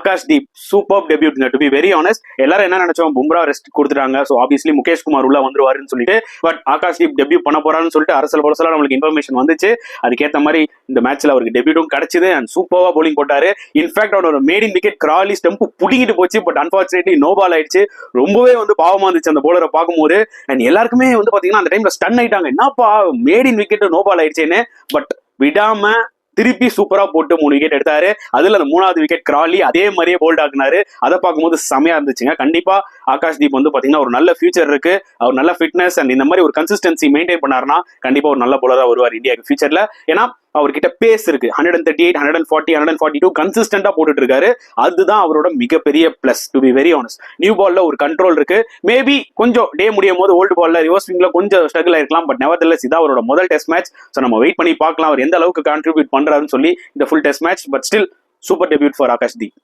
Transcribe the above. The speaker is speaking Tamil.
ஆகாஷ்தீப் சூப்பர் டெபியூட்ங்க. டு பி வெரி ஆனஸ்ட், எல்லாரும் என்ன நினைச்சோம், பும்ரா ரெஸ்ட் கொடுத்துட்டாங்க, ஸோ ஆப்வியஸ்லி முகேஷ் குமார் உள்ள வந்துருவாருன்னு சொல்லிட்டு. பட் ஆகாஷ்தீப் டெபியூ பண்ண போறான்னு சொல்லிட்டு அரசல் பரசலா நம்மளுக்கு இன்ஃபர்மேஷன் வந்துச்சு. அதுக்கேற்ற மாதிரி இந்த மேட்ச்ல அவருக்கு டெபியூட்டும் கிடைச்சது அண்ட் சூப்பரா போலிங் போட்டாரு. இன்ஃபேக்ட் அவரோட மேடின் விக்கெட் கிராலி ஸ்டெம்ப் புடிங்கிட்டு போச்சு. பட் அன்பார்ச்சுனேட்லி நோ பால் ஆயிடுச்சு. ரொம்பவே பாவமா இருந்துச்சு அந்த போலரை பார்க்கும்போது. அண்ட் எல்லாருக்குமே பாத்தீங்கன்னா அந்த டைம்ல ஸ்டன் ஆயிட்டாங்க, என்னப்பா மேடின் விக்கெட் நோ பால் ஆயிடுச்சேன்னு. பட் விடாம திருப்பி சூப்பரா போட்டு 3 விக்கெட் எடுத்தாரு. அதுல அந்த 3வது விக்கெட் கிராலி அதே மாதிரியே போல்ட் ஆக்குனாரு. அதை பார்க்கும்போது செமையா இருந்துச்சுங்க. கண்டிப்பா ஆகாஷ்தீப் பாத்தீங்கன்னா ஒரு நல்ல ஃபியூச்சர் இருக்கு. அவர் நல்ல ஃபிட்னஸ் அண்ட் இந்த மாதிரி ஒரு கன்சிஸ்டன்சி மெயின்டைன் பண்ணாருன்னா கண்டிப்பா ஒரு நல்ல போலரா வருவார் இந்தியாவுக்கு ஃபியூச்சர்ல. ஏன்னா அவர்கிட்ட பேஸ் இருக்கு. 138, 140, 142 கன்சிஸ்டன்டா போட்டுட்டு இருக்காரு. அதுதான் அவரோட மிகப்பெரிய plus. To be very honest, new பால்ல ஒரு கண்ட்ரோல் இருக்கு. மேபி கொஞ்சம் டே முடியும் போது ஓல்டு பால்ல ரிவர்ஸ் ஸ்விங்ல கொஞ்சம் ஸ்ட்ரகிள் ஆயிருக்கலாம். பட் நெவர்தெல்லஸ் இதான் அவரோட முதல் டெஸ்ட் மேட்ச். ஸோ நம்ம வெயிட் பண்ணி பார்க்கலாம் அவர் எந்த அளவுக்கு கான்ட்ரிபியூட் பண்றாருன்னு சொல்லி இந்த full test match. But still super debut for Akashdeep.